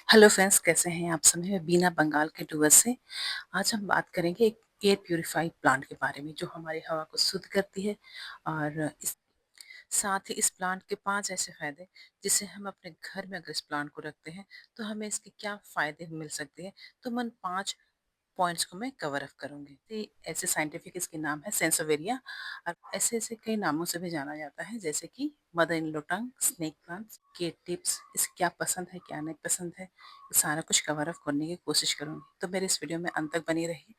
Hello friends, कैसे हैं आप सभी? मैं बीना बंगाल के डुअर से। आज हम बात करेंगे एक एयर प्यूरिफाइड प्लांट के बारे में जो हमारी हवा को शुद्ध करती है। और इस साथ ही इस प्लांट के 5 ऐसे फ़ायदे जिसे हम अपने घर में अगर इस प्लांट को रखते हैं तो हमें इसके क्या फ़ायदे मिल सकते हैं। तो मैं उन 5 पॉइंट्स को मैं कवर अप करूँगी। ऐसे साइंटिफिक इसके नाम है सेंसोवेरिया। और ऐसे-ऐसे कई नामों से भी जाना जाता है, जैसे कि mother in low tongue, snake plants के टिप्स, इसे क्या पसंद है, क्या नहीं पसंद है, ये सारा कुछ कवर अप करने की कोशिश करूँगी। तो मेरे इस वीडियो में अंत तक बनी रहिए।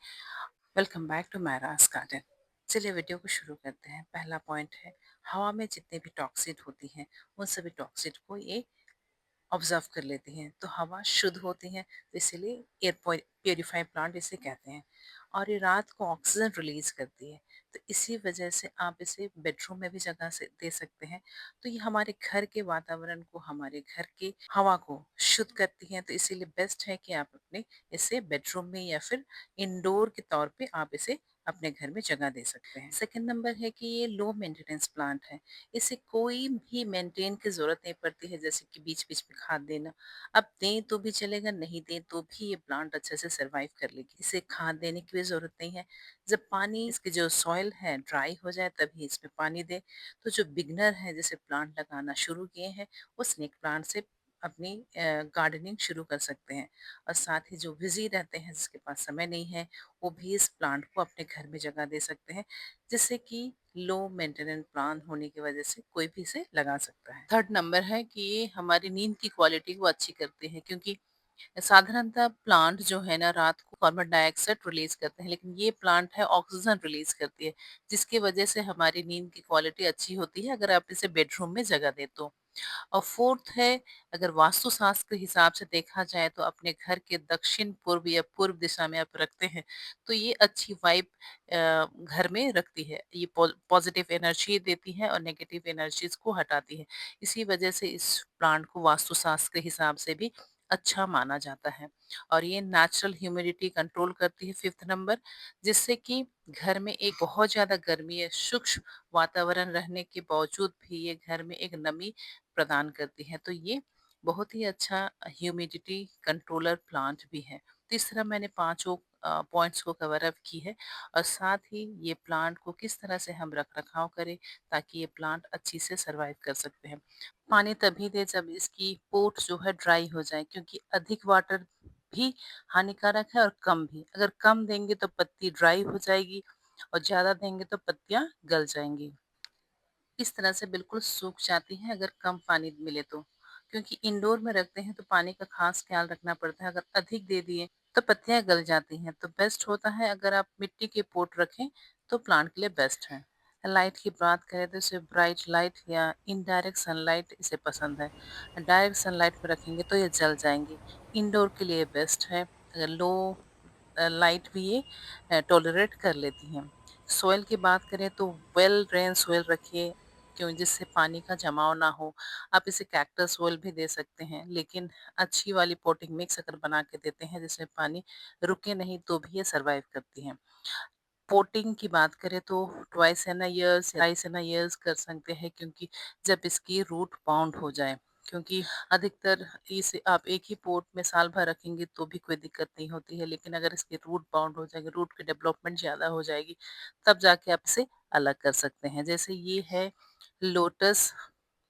Welcome back to Mayraj garden. चलिए वीडियो को शुरू करते हैं। पहला पॉइंट है, हवा में जितने भी टॉक्सिन होती हैं, उन सभी टॉक्सिन को ये ऑब्जर्व कर लेती हैं, तो हवा शुद्ध होती है। तो इसीलिए एयर प्योरीफाई प्लांट इसे कहते हैं। और ये रात को ऑक्सीजन रिलीज करती है। तो इसी वजह से आप इसे बेडरूम में भी जगह से दे सकते हैं। तो ये हमारे घर के वातावरण को, हमारे घर की हवा को शुद्ध करती है। तो इसीलिए बेस्ट है कि आप अपने इसे बेडरूम में या फिर इंडोर के तौर पे आप इसे अपने घर में जगह दे सकते हैं। सेकंड नंबर है कि ये लो मेंटेनेंस प्लांट है। इसे कोई भी मेंटेन की ज़रूरत नहीं पड़ती है, जैसे कि बीच-बीच में खाद देना। अब दें तो भी चलेगा, नहीं दें तो भी ये प्लांट अच्छे से सर्वाइव कर लेगी। इसे खाद देने की भी ज़रूरत नहीं है। जब पानी इसकी जो सॉइल है ड्राई हो जाए तभी इसमें पानी दें। तो जो बिगिनर हैं, जैसे प्लांट लगाना शुरू किए हैं, वो स्नेक प्लांट से अपनी गार्डनिंग शुरू कर सकते हैं। और साथ ही जो बिज़ी रहते हैं, जिसके पास समय नहीं है, वो भी इस प्लांट को अपने घर में जगह दे सकते हैं, जिससे कि लो मेंटेनेंस प्लान होने की वजह से कोई भी इसे लगा सकता है। थर्ड नंबर है कि ये हमारी नींद की क्वालिटी को अच्छी करते हैं, क्योंकि साधारणतः प्लांट जो है ना रात को कार्बन डाइऑक्साइड रिलीज करते हैं, लेकिन ये प्लांट है ऑक्सीजन रिलीज करती है, जिसकी वजह से हमारी नींद की क्वालिटी अच्छी होती है अगर आप इसे बेडरूम में जगह दें तो। और फोर्थ है, अगर वास्तुशास्त्र के हिसाब से देखा जाए तो अपने घर के दक्षिण पूर्व या पूर्व दिशा में आप रखते हैं तो ये अच्छी वाइब घर में रखती है। ये पॉजिटिव एनर्जी देती है और नेगेटिव एनर्जीज को हटाती है। इसी वजह से इस प्लांट को वास्तुशास्त्र के हिसाब से भी अच्छा माना जाता है। और ये नेचुरल ह्यूमिडिटी कंट्रोल करती है, फिफ्थ नंबर, जिससे कि घर में एक बहुत ज्यादा गर्मी है, शुष्क वातावरण रहने के बावजूद भी ये घर में एक नमी प्रदान करती है। तो ये बहुत ही अच्छा ह्यूमिडिटी कंट्रोलर प्लांट भी है। तो इस तरह मैंने पांचों पॉइंट्स को कवर अप की है। और साथ ही ये प्लांट को किस तरह से हम रख रखाव करें ताकि ये प्लांट अच्छी से सरवाइव कर सकते हैं। पानी तभी दे जब इसकी पोट जो है ड्राई हो जाए, क्योंकि अधिक वाटर भी हानिकारक है और कम भी। अगर कम देंगे तो पत्ती ड्राई हो जाएगी और ज्यादा देंगे तो पत्तियां गल जाएंगी। इस तरह से बिल्कुल सूख जाती हैं अगर कम पानी मिले तो, क्योंकि इंडोर में रखते हैं तो पानी का खास ख्याल रखना पड़ता है। अगर अधिक दे दिए तो पत्तियां गल जाती हैं। तो बेस्ट होता है अगर आप मिट्टी के पोट रखें, तो प्लांट के लिए बेस्ट है। लाइट की बात करें तो इसे ब्राइट लाइट या इनडायरेक्ट सनलाइट इसे पसंद है। डायरेक्ट सनलाइट में रखेंगे तो ये जल जाएंगी। इंडोर के लिए बेस्ट है। अगर लो लाइट भी ये टॉलरेट कर लेती हैं। सोयल की बात करें तो वेल ड्रेन सोयल रखिए, क्यों, जिससे पानी का जमाव ना हो। आप इसे कैक्टस सोयल भी दे सकते हैं, लेकिन अच्छी वाली पोटिंग मिक्स अगर बना के देते हैं जिसमें पानी रुके नहीं तो भी ये सरवाइव करती हैं। पोटिंग की बात करें तो twice in a years, thrice in a years कर सकते हैं, क्योंकि जब इसकी रूट बाउंड हो जाए। क्योंकि अधिकतर इसे आप एक ही पोट में साल भर रखेंगे तो भी कोई दिक्कत नहीं होती है, लेकिन अगर इसकी रूट बाउंड हो जाएगी, रूट की डेवलपमेंट ज़्यादा हो जाएगी, तब जाके आप इसे अलग कर सकते हैं। जैसे ये है लोटस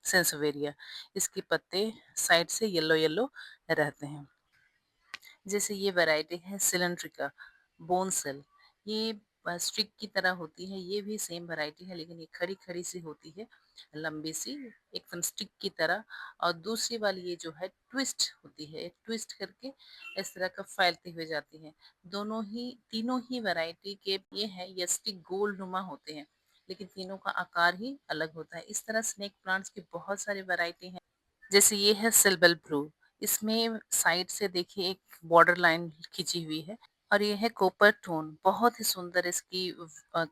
सेंसवेरिया, इसके पत्ते साइड से येलो येलो रहते हैं। जैसे ये वैरायटी है सिलेंड्रिका बोनसेल, ये स्टिक की तरह होती है। ये भी सेम वैरायटी है, लेकिन ये खड़ी खड़ी सी होती है, लंबी सी, एकदम स्टिक की तरह। और दूसरी वाली ये जो है ट्विस्ट होती है, ट्विस्ट करके इस तरह का फैलती हुई जाती है। दोनों ही, तीनों ही वैरायटी के ये है, ये स्टिक गोल नुमा होते हैं, लेकिन तीनों का आकार ही अलग होता है। इस तरह स्नेक प्लांट्स की बहुत सारी वैरायटी हैं। जैसे ये है सिल्वर ब्लू, इसमें साइड से देखिए एक बॉर्डर लाइन खींची हुई है। और ये है कोपर टोन, बहुत ही सुंदर इसकी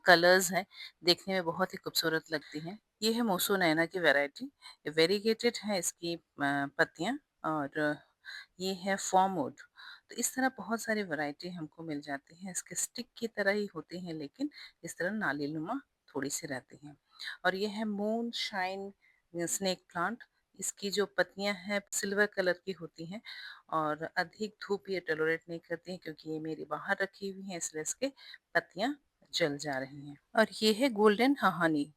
कलर्स हैं, देखने में बहुत ही खूबसूरत लगती हैं। ये है मोसो नैना की वैरायटी, वेरीगेटेड है इसकी पत्तियां। और ये है फॉर्मवुड। तो इस तरह बहुत सारी वैरायटी हमको मिल जाती हैं। इसके स्टिक की तरह ही होती हैं, लेकिन इस तरह नालीनुमा थोड़ी सी रहती हैं। और ये है मून शाइन स्नेक प्लांट। इसकी जो पत्तियाँ हैं सिल्वर कलर की होती हैं और अधिक धूप ये टॉलरेट नहीं करती हैं क्योंकि ये मेरी बाहर रखी हुई हैं इसलिए इसके पत्तियाँ जल जा रही हैं। और ये है गोल्डन हाहानी।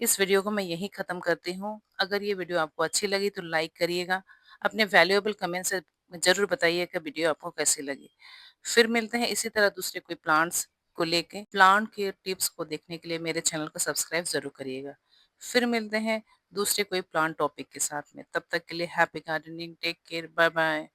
इस वीडियो को मैं यहीं ख़त्म करती हूँ। अगर ये वीडियो आपको अच्छी लगी तो लाइक करिएगा। अपने वैल्यूएबल कमेंट से ज़रूर बताइएगा वीडियो आपको कैसी लगी। फिर मिलते हैं इसी तरह दूसरे कोई प्लांट्स को लेके। प्लांट के टिप्स को देखने के लिए मेरे चैनल को सब्सक्राइब ज़रूर करिएगा। फिर मिलते हैं दूसरे कोई प्लांट टॉपिक के साथ में। तब तक के लिए happy gardening, take care, bye bye.